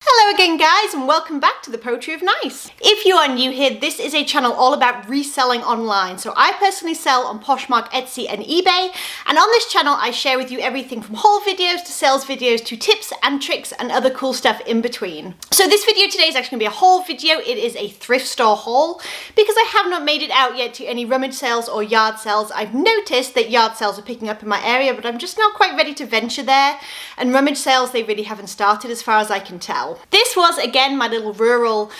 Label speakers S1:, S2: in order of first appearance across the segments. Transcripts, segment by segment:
S1: Hello again guys, and welcome back to the Poetry of Nice. If you are new here, this is a channel all about reselling online. So I personally sell on Poshmark, Etsy and eBay, and on this channel I share with you everything from haul videos to sales videos to tips and tricks and other cool stuff in between. So this video today is actually going to be a haul video. It is a thrift store haul because I have not made it out yet to any rummage sales or yard sales. I've noticed that yard sales are picking up in my area, but I'm just not quite ready to venture there, and rummage sales, they really haven't started as far as I can tell. This was, again, my little rural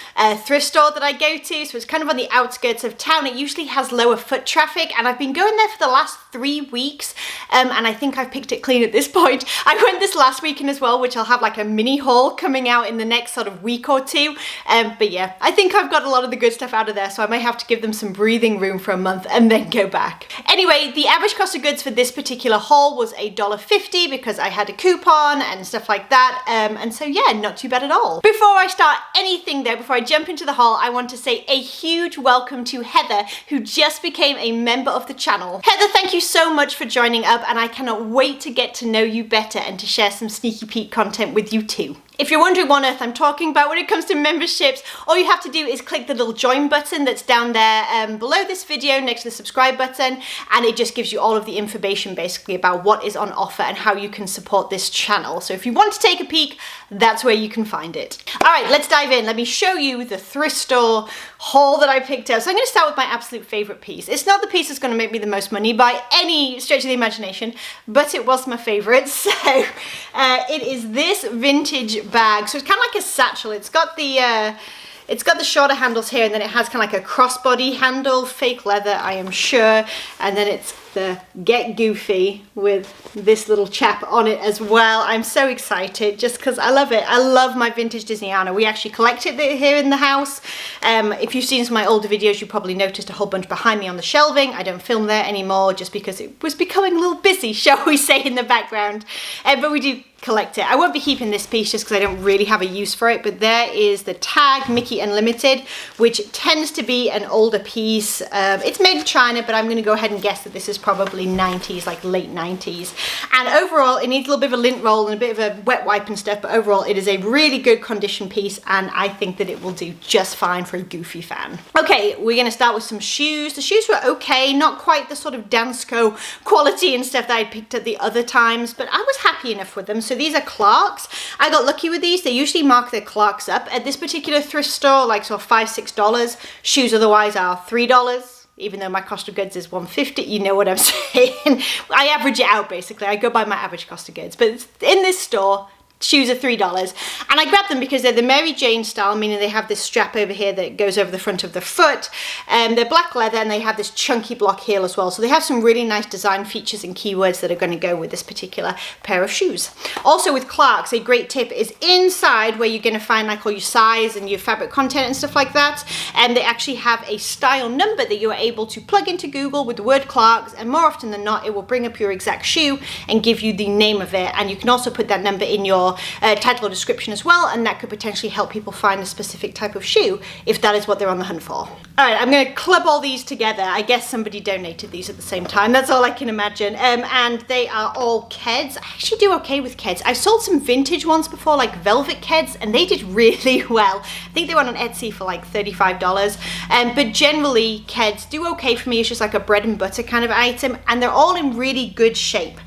S1: thrift store that I go to, so it's kind of on the outskirts of town. It usually has lower foot traffic, and I've been going there for the last 3 weeks, and I think I've picked it clean at this point. I went this last weekend as well, which I'll have like a mini haul coming out in the next sort of week or two, but yeah, I think I've got a lot of the good stuff out of there, so I may have to give them some breathing room for a month and then go back. Anyway, the average cost of goods for this particular haul was $1.50 because I had a coupon and stuff like that, and so yeah, not too bad at all. Before I start anything though, before I jump into the haul, I want to say a huge welcome to Heather, who just became a member of the channel. Heather, thank you so much for joining up, and I cannot wait to get to know you better and to share some sneaky peek content with you too. If you're wondering what on earth I'm talking about when it comes to memberships, all you have to do is click the little join button that's down there below this video next to the subscribe button, and it just gives you all of the information basically about what is on offer and how you can support this channel. So if you want to take a peek, that's where you can find it. All right, let's dive in. Let me show you the thrift store haul that I picked up. So I'm going to start with my absolute favorite piece. It's not the piece that's going to make me the most money by any stretch of the imagination, but it was my favorite. So it is this vintage bag. So it's kind of like a satchel. It's got the shorter handles here, and then it has kind of like a crossbody handle, fake leather, I am sure, and then it's the Get Goofy with this little chap on it as well. I'm so excited just because I love it. I love my vintage Disneyana. We actually collect it here in the house. If you've seen some of my older videos, you probably noticed a whole bunch behind me on the shelving. I don't film there anymore just because it was becoming a little busy, shall we say, in the background. But we do collect it. I won't be keeping this piece just because I don't really have a use for it, but there is the tag Mickey Unlimited, which tends to be an older piece. It's made in China, but I'm going to go ahead and guess that this is probably 90s, like late 90s. And overall, it needs a little bit of a lint roll and a bit of a wet wipe and stuff, but overall it is a really good condition piece, and I think that it will do just fine for a Goofy fan. Okay, we're going to start with some shoes. The shoes were okay, not quite the sort of Dansko quality and stuff that I'd picked at the other times, but I was happy enough with them. So these are Clarks. I got lucky with these. They usually mark their Clarks up. At this particular thrift store, like sort of $5–6. Shoes otherwise are $3. Even though my cost of goods is $1.50, you know what I'm saying. I average it out basically. I go by my average cost of goods. But in this store, shoes are $3, and I grabbed them because they're the Mary Jane style, meaning they have this strap over here that goes over the front of the foot, and they're black leather, and they have this chunky block heel as well, so they have some really nice design features and keywords that are going to go with this particular pair of shoes. Also with Clarks, a great tip is inside where you're going to find like all your size and your fabric content and stuff like that, and they actually have a style number that you are able to plug into Google with the word Clarks, and more often than not it will bring up your exact shoe and give you the name of it, and you can also put that number in your title or description as well, and that could potentially help people find a specific type of shoe if that is what they're on the hunt for. Alright, I'm going to club all these together. I guess somebody donated these at the same time, that's all I can imagine, and they are all Keds. I actually do okay with Keds. I've sold some vintage ones before, like velvet Keds, and they did really well. I think they went on Etsy for like $35, but generally Keds do okay for me. It's just like a bread and butter kind of item, and they're all in really good shape.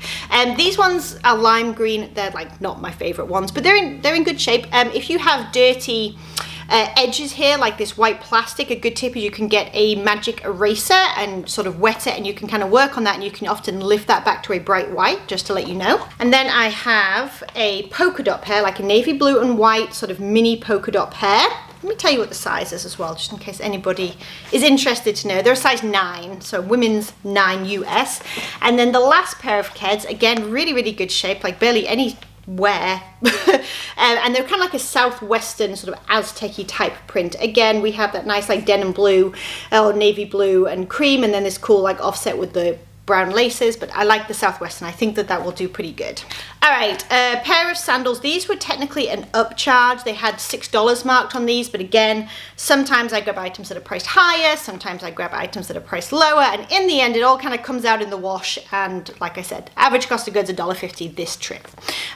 S1: These ones are lime green. They're like not my favorite ones, but they're in good shape. If you have dirty edges here, like this white plastic, a good tip is you can get a magic eraser and sort of wet it, and you can kind of work on that, and you can often lift that back to a bright white, just to let you know. And then I have a polka dot pair, like a navy blue and white sort of mini polka dot pair. Let me tell you what the size is as well, just in case anybody is interested to know. They're a size 9, so women's 9 US. And then the last pair of Keds, again, really, really good shape, like barely any wear. And they're kind of like a southwestern sort of Aztec-y type print. Again, we have that nice like denim blue or navy blue and cream, and then this cool like offset with the brown laces, but I like the Southwestern. I think that that will do pretty good. All right, a pair of sandals. These were technically an upcharge. They had $6 marked on these, but again, sometimes I grab items that are priced higher, sometimes I grab items that are priced lower, and in the end, it all kind of comes out in the wash, and like I said, average cost of goods $1.50 this trip.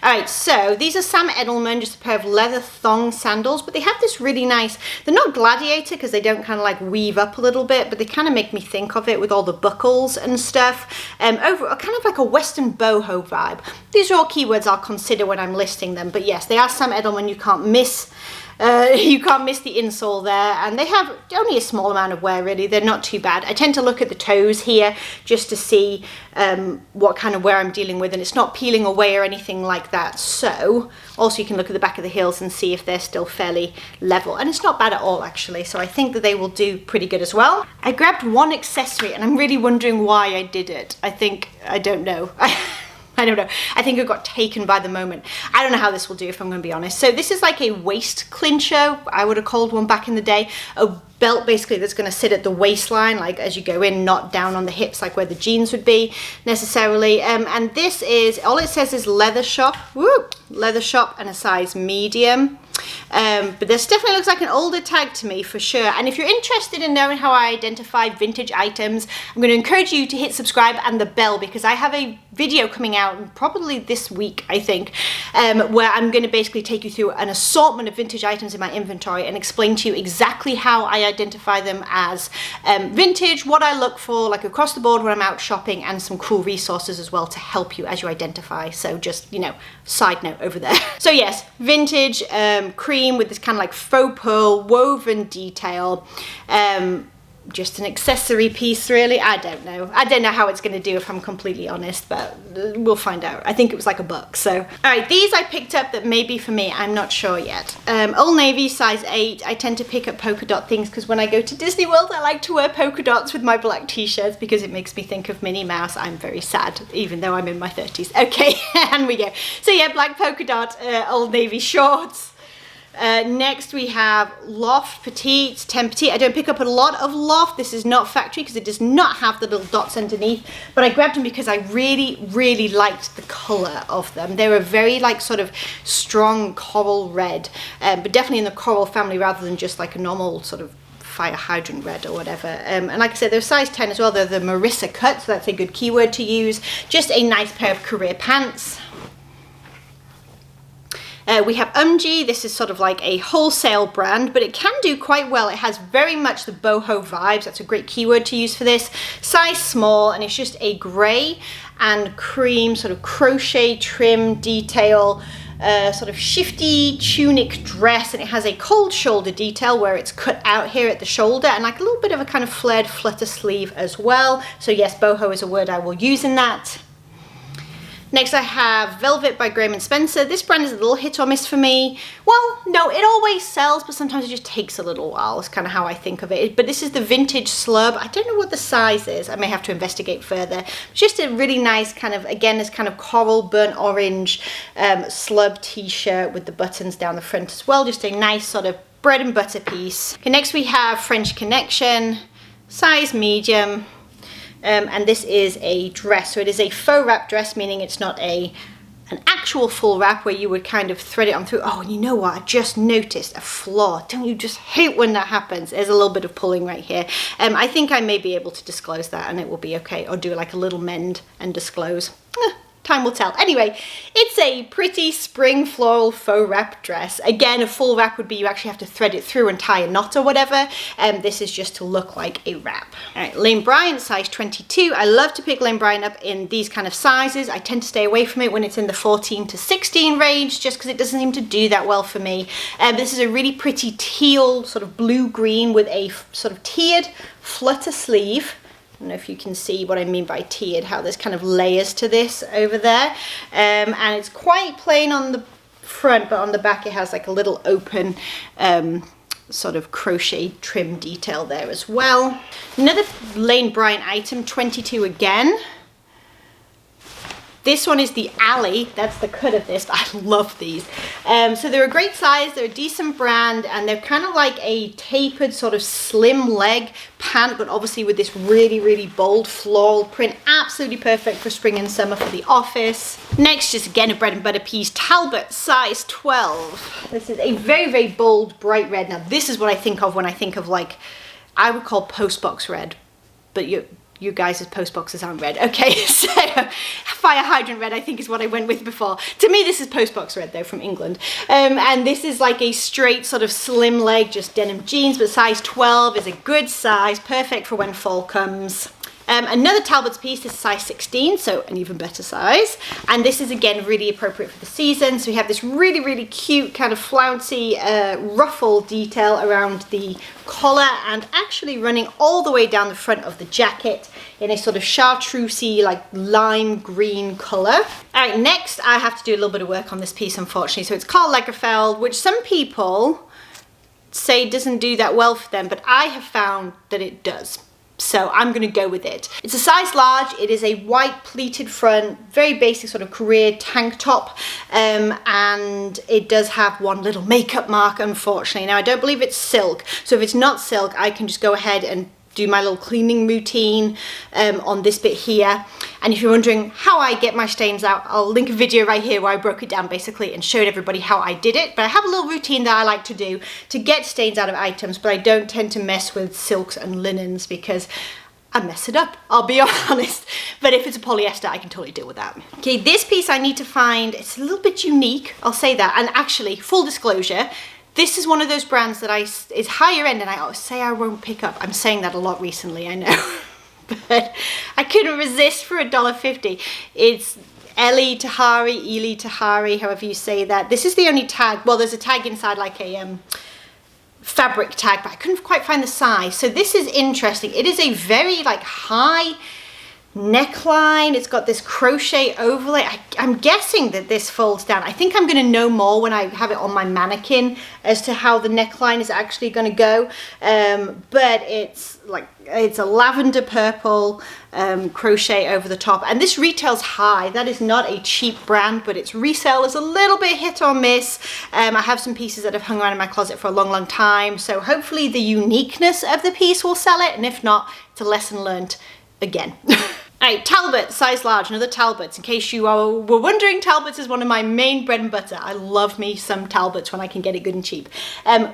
S1: All right, so these are Sam Edelman, just a pair of leather thong sandals, but they have this really nice, they're not gladiator because they don't kind of like weave up a little bit, but they kind of make me think of it with all the buckles and stuff. Over kind of like a Western boho vibe. These are all keywords I'll consider when I'm listing them, but yes, they are Sam Edelman. You can't miss the insole there, and they have only a small amount of wear really. They're not too bad. I tend to look at the toes here just to see what kind of wear I'm dealing with, and it's not peeling away or anything like that. So also you can look at the back of the heels and see if they're still fairly level, and it's not bad at all actually. So I think that they will do pretty good as well. I grabbed one accessory and I'm really wondering why I did it. I don't know. I don't know. I think it got taken by the moment. I don't know how this will do if I'm going to be honest. So this is like a waist clincher. I would have called one back in the day. A belt basically that's going to sit at the waistline, like as you go in, not down on the hips like where the jeans would be necessarily. And this is, all it says is leather shop. Woo! Leather shop and a size medium. But this definitely looks like an older tag to me for sure. And if you're interested in knowing how I identify vintage items, I'm going to encourage you to hit subscribe and the bell, because I have a video coming out probably this week, I think, where I'm going to basically take you through an assortment of vintage items in my inventory and explain to you exactly how I identify them as vintage, what I look for like across the board when I'm out shopping, and some cool resources as well to help you as you identify. So just, you know, side note over there. So yes, vintage cream with this kind of like faux pearl woven detail. Just an accessory piece really. I don't know how it's going to do if I'm completely honest, but we'll find out. I think it was like $1. So all right, these I picked up that may be for me, I'm not sure yet. Old Navy size 8. I tend to pick up polka dot things because when I go to Disney World I like to wear polka dots with my black t-shirts because it makes me think of Minnie Mouse. I'm very sad even though I'm in my 30s. Okay, and we go. So yeah, black polka dot Old Navy shorts. Next we have Loft Petite, 10 Petite. I don't pick up a lot of Loft. This is not factory because it does not have the little dots underneath, but I grabbed them because I really liked the color of them. They were very like sort of strong coral red, but definitely in the coral family rather than just like a normal sort of fire hydrant red or whatever. And like I said, they're size 10 as well. They're the Marissa cut, so that's a good keyword to use. Just a nice pair of career pants. We have Umgee. This is sort of like a wholesale brand, but it can do quite well. It has very much the boho vibes. That's a great keyword to use for this. Size small, and it's just a gray and cream sort of crochet trim detail, sort of shifty tunic dress, and it has a cold shoulder detail where it's cut out here at the shoulder and like a little bit of a kind of flared flutter sleeve as well. So yes, boho is a word I will use in that. Next I have Velvet by Graham & Spencer. This brand is a little hit or miss for me. Well, no, it always sells, but sometimes it just takes a little while. That's kind of how I think of it. But this is the vintage slub. I don't know what the size is. I may have to investigate further. It's just a really nice kind of, again, this kind of coral burnt orange slub t-shirt with the buttons down the front as well. Just a nice sort of bread and butter piece. Okay, next we have French Connection, size medium. And this is a dress, so it is a faux wrap dress, meaning it's not an actual full wrap where you would kind of thread it on through. Oh, and you know what? I just noticed a flaw. Don't you just hate when that happens? There's a little bit of pulling right here. I think I may be able to disclose that and it will be okay, or do like a little mend and disclose. Time will tell. Anyway, it's a pretty spring floral faux wrap dress. Again, a full wrap would be you actually have to thread it through and tie a knot or whatever. This is just to look like a wrap. All right, Lane Bryant, size 22. I love to pick Lane Bryant up in these kind of sizes. I tend to stay away from it when it's in the 14 to 16 range, just because it doesn't seem to do that well for me. This is a really pretty teal, sort of blue-green with a sort of tiered flutter sleeve. I don't know if you can see what I mean by tiered, how there's kind of layers to this over there. And it's quite plain on the front, but on the back it has like a little open sort of crochet trim detail there as well. Another Lane Bryant item, 22 again. This one is the Alley. That's the cut of this, but I love these. So they're a great size, they're a decent brand, and they're kind of like a tapered sort of slim leg pant, but obviously with this really, really bold floral print. Absolutely perfect for spring and summer for the office. Next, just again, a bread and butter piece, Talbot, size 12. This is a very, very bold, bright red. Now, this is what I think of when I think of, like, I would call postbox red, but you guys' post boxes aren't red. Okay, so fire hydrant red I think is what I went with before. To me this is post box red though, from England. And this is like a straight sort of slim leg, just denim jeans, but size 12 is a good size, perfect for when fall comes. Another Talbot's piece is size 16, so an even better size. And this is again really appropriate for the season. So we have this really, really cute kind of flouncy ruffle detail around the collar and actually running all the way down the front of the jacket in a sort of chartreusey, like lime green color. All right, next I have to do a little bit of work on this piece, unfortunately. So it's Karl Lagerfeld, which some people say doesn't do that well for them, but I have found that it does. So I'm going to go with it. It's a size large. It is a white pleated front, very basic sort of career tank top. And it does have one little makeup mark, unfortunately. Now, I don't believe it's silk. So if it's not silk, I can just go ahead and do my little cleaning routine on this bit here. And if you're wondering how I get my stains out, I'll link a video right here where I broke it down basically and showed everybody how I did it. But I have a little routine that I like to do to get stains out of items, but I don't tend to mess with silks and linens because I mess it up, I'll be honest. But if it's a polyester, I can totally deal with that. Okay, this piece I need to find, it's a little bit unique, I'll say that. And actually, full disclosure, this is one of those brands that is higher end and I say I won't pick up. I'm saying that a lot recently, I know. But I couldn't resist for $1.50. It's Eli Tahari, however you say that. This is the only tag, well there's a tag inside like a fabric tag, but I couldn't quite find the size. So this is interesting. It is a very like high neckline. It's got this crochet overlay. I'm guessing that this folds down. I think I'm going to know more when I have it on my mannequin as to how the neckline is actually going to go. But it's a lavender purple crochet over the top, and this retails high. That is not a cheap brand, but its resale is a little bit hit or miss. I have some pieces that have hung around in my closet for a long time, so hopefully the uniqueness of the piece will sell it, and if not, it's a lesson learned again. Alright, Talbot, size large, another Talbots. In case you were wondering, Talbots is one of my main bread and butter. I love me some Talbots when I can get it good and cheap.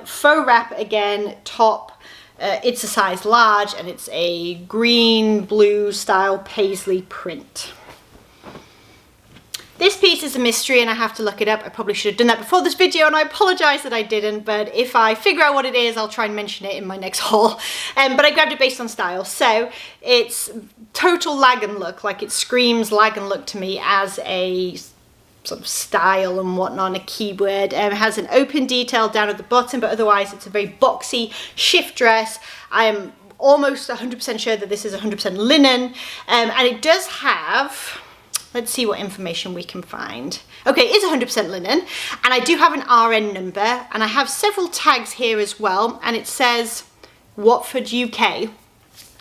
S1: Faux wrap again, top. It's a size large and it's a green, blue style paisley print. This piece is a mystery and I have to look it up. I probably should have done that before this video and I apologize that I didn't, but if I figure out what it is, I'll try and mention it in my next haul. But I grabbed it based on style. So it's total Lagan look, like it screams Lagan look to me as a sort of style and whatnot, a keyword. It has an open detail down at the bottom, but otherwise it's a very boxy shift dress. I am almost 100% sure that this is 100% linen, and it does have, let's see what information we can find. Okay, it is 100% linen, and I do have an RN number, and I have several tags here as well, and it says Watford, UK.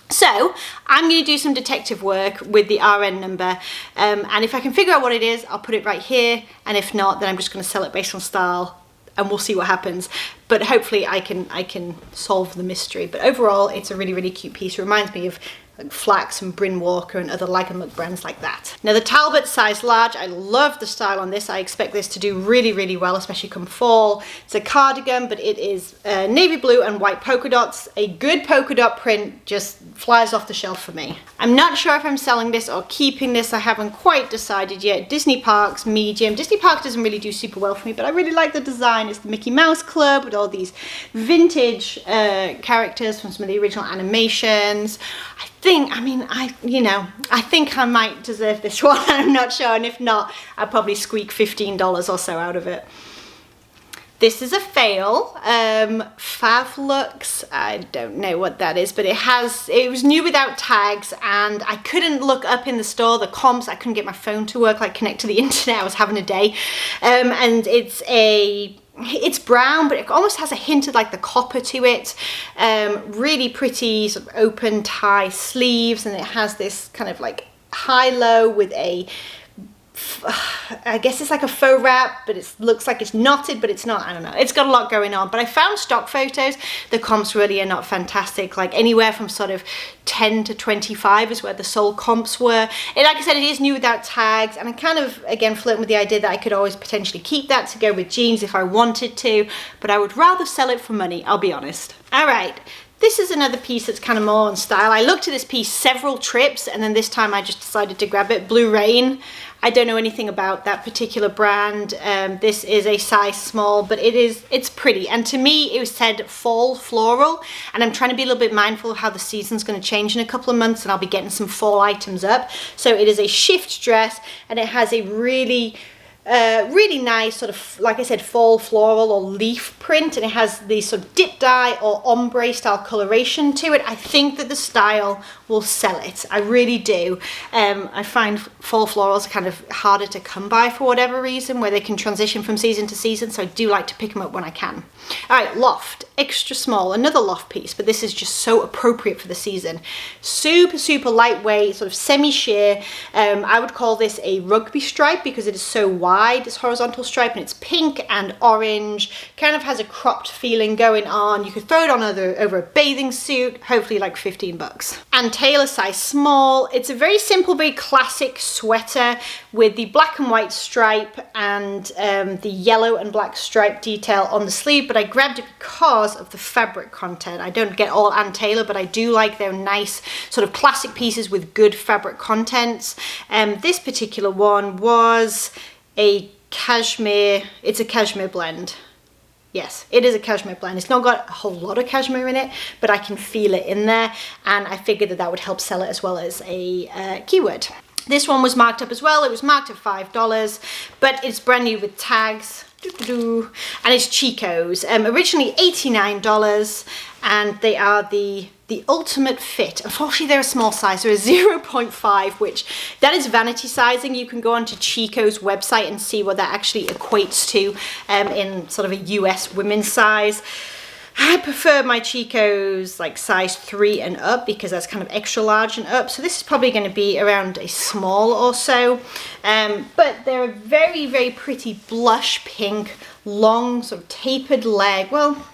S1: So I'm going to do some detective work with the RN number, and if I can figure out what it is, I'll put it right here, and if not, then I'm just going to sell it based on style, and we'll see what happens. But hopefully I can solve the mystery. But overall, it's a really, really cute piece. It reminds me of like Flax and Bryn Walker and other Lagan look brands like that. Now the Talbot size large, I love the style on this. I expect this to do really, really well, especially come fall. It's a cardigan, but it is navy blue and white polka dots. A good polka dot print just flies off the shelf for me. I'm not sure if I'm selling this or keeping this. I haven't quite decided yet. Disney Parks, medium. Disney Parks doesn't really do super well for me, but I really like the design. It's the Mickey Mouse Club with all these vintage characters from some of the original animations. I think I might deserve this one. I'm not sure, and if not, I'll probably squeak $15 or so out of it. This is a fail. Favlux, I don't know what that is, but it was new without tags, and I couldn't look up in the store the comps. I couldn't get my phone to work, like connect to the internet. I was having a day, and it's brown, but it almost has a hint of like the copper to it. Really pretty sort of open tie sleeves, and it has this kind of like high-low with a I guess it's like a faux wrap, but it looks like it's knotted, but it's not. I don't know. It's got a lot going on. But I found stock photos. The comps really are not fantastic. Like anywhere from sort of 10 to 25 is where the sold comps were. And like I said, it is new without tags. And I kind of, again, flirting with the idea that I could always potentially keep that to go with jeans if I wanted to. But I would rather sell it for money, I'll be honest. All right. This is another piece that's kind of more on style. I looked at this piece several trips, and then this time I just decided to grab it. Blue Rain. I don't know anything about that particular brand. This is a size small, but it's pretty. And to me, it was said fall floral, and I'm trying to be a little bit mindful of how the season's going to change in a couple of months, and I'll be getting some fall items up. So it is a shift dress, and it has a really nice sort of, like I said, fall floral or leaf print, and it has the sort of dip dye or ombre style coloration to it. I think that the style will sell it. I really do. I find fall florals kind of harder to come by for whatever reason, where they can transition from season to season, so I do like to pick them up when I can. All right, loft, extra small, another loft piece, but this is just so appropriate for the season. Super, super lightweight, sort of semi-sheer. I would call this a rugby stripe because it is so wide, this horizontal stripe, and it's pink and orange, kind of has a cropped feeling going on. You could throw it on over a bathing suit, hopefully like 15 bucks. And tailor size small. It's a very simple, very classic sweater with the black and white stripe and the yellow and black stripe detail on the sleeve, but I grabbed it because of the fabric content. I don't get all Ann Taylor, but I do like their nice sort of classic pieces with good fabric contents. This particular one was a cashmere, it's a cashmere blend. Yes, it is a cashmere blend. It's not got a whole lot of cashmere in it, but I can feel it in there, and I figured that that would help sell it as well as a keyword. This one was marked up as well. It was marked at $5, but it's brand new with tags. And it's Chico's. Originally $89, and they are the ultimate fit. Unfortunately, they're a small size. They're a 0.5, which that is vanity sizing. You can go onto Chico's website and see what that actually equates to in sort of a US women's size. I prefer my Chico's like size 3 and up because that's kind of extra large and up. So this is probably going to be around a small or so. But they're a very, very pretty blush pink, long sort of tapered leg. Well,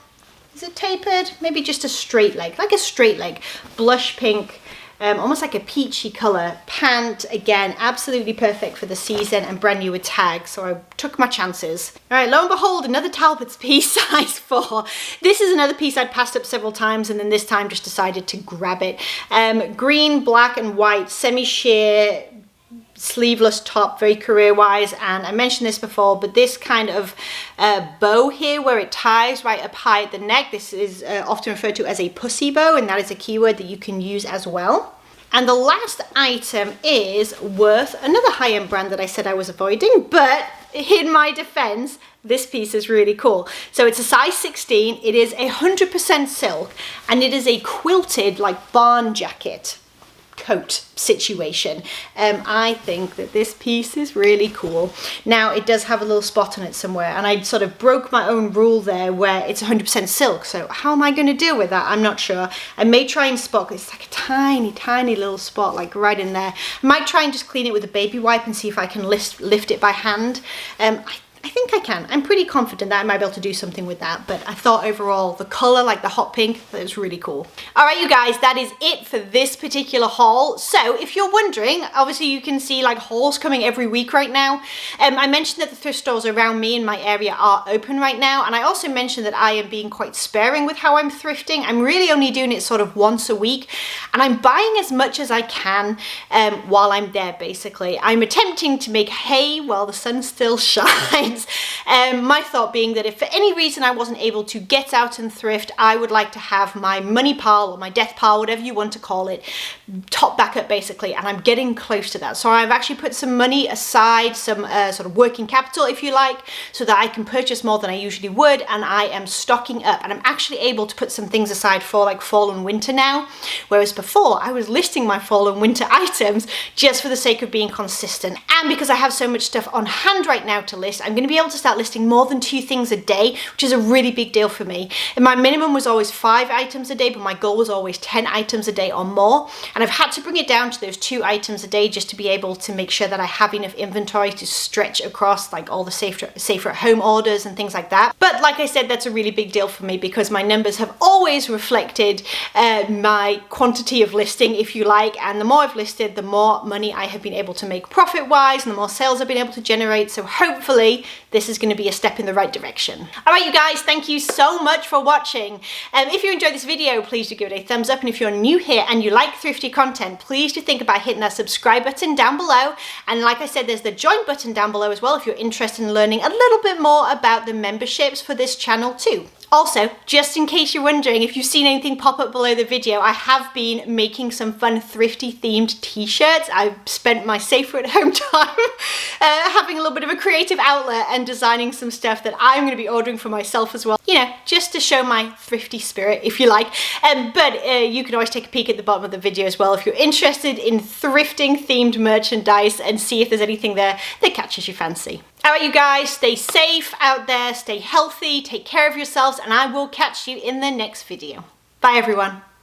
S1: is it tapered? Maybe just a straight leg, like a straight leg, blush pink. Almost like a peachy color pant. Again, absolutely perfect for the season and brand new with tags, so I took my chances. All right, lo and behold, another Talbot's piece, size 4. This is another piece I'd passed up several times, and then this time just decided to grab it. Green, black and white, semi-sheer, sleeveless top, very career-wise, and I mentioned this before, but this kind of bow here where it ties right up high at the neck, this is often referred to as a pussy bow, and that is a keyword that you can use as well. And the last item is Worth, another high-end brand that I said I was avoiding, but in my defense, this piece is really cool. So it's a size 16, it is 100% silk, and it is a quilted like barn jacket coat situation. I think that this piece is really cool. Now it does have a little spot on it somewhere, and I sort of broke my own rule there where it's 100% silk, so how am I going to deal with that? I'm not sure. I may try and spot, it's like a tiny little spot like right in there. I might try and just clean it with a baby wipe and see if I can lift it by hand. I think I can. I'm pretty confident that I might be able to do something with that, but I thought overall the color, like the hot pink, that was really cool. All right, you guys, that is it for this particular haul. So if you're wondering, obviously you can see like hauls coming every week right now. I mentioned that the thrift stores around me in my area are open right now, and I also mentioned that I am being quite sparing with how I'm thrifting. I'm really only doing it sort of once a week, and I'm buying as much as I can while I'm there, basically. I'm attempting to make hay while the sun still shines. My thought being that if for any reason I wasn't able to get out and thrift, I would like to have my money pile or my death pile, whatever you want to call it, top back up basically, and I'm getting close to that. So I've actually put some money aside, some sort of working capital if you like, so that I can purchase more than I usually would, and I am stocking up, and I'm actually able to put some things aside for like fall and winter now, whereas before I was listing my fall and winter items just for the sake of being consistent. And because I have so much stuff on hand right now to list, I'm going to be able to start listing more than 2 things a day, which is a really big deal for me. And my minimum was always 5 items a day, but my goal was always 10 items a day or more. And I've had to bring it down to those 2 items a day just to be able to make sure that I have enough inventory to stretch across like all the safer at home orders and things like that. But like I said, that's a really big deal for me because my numbers have always reflected my quantity of listing, if you like, and the more I've listed, the more money I have been able to make profit-wise and the more sales I've been able to generate. So hopefully this is going to be a step in the right direction. All right, you guys, thank you so much for watching. If you enjoyed this video, please do give it a thumbs up. And if you're new here and you like thrifty content, please do think about hitting that subscribe button down below. And like I said, there's the join button down below as well if you're interested in learning a little bit more about the memberships for this channel too. Also, just in case you're wondering, if you've seen anything pop up below the video, I have been making some fun thrifty themed t-shirts. I've spent my safer at home time having a little bit of a creative outlet and designing some stuff that I'm going to be ordering for myself as well. You know, just to show my thrifty spirit, if you like. But you can always take a peek at the bottom of the video as well if you're interested in thrifting themed merchandise and see if there's anything there that catches your fancy. All right, you guys, stay safe out there, stay healthy, take care of yourselves, and I will catch you in the next video. Bye, everyone.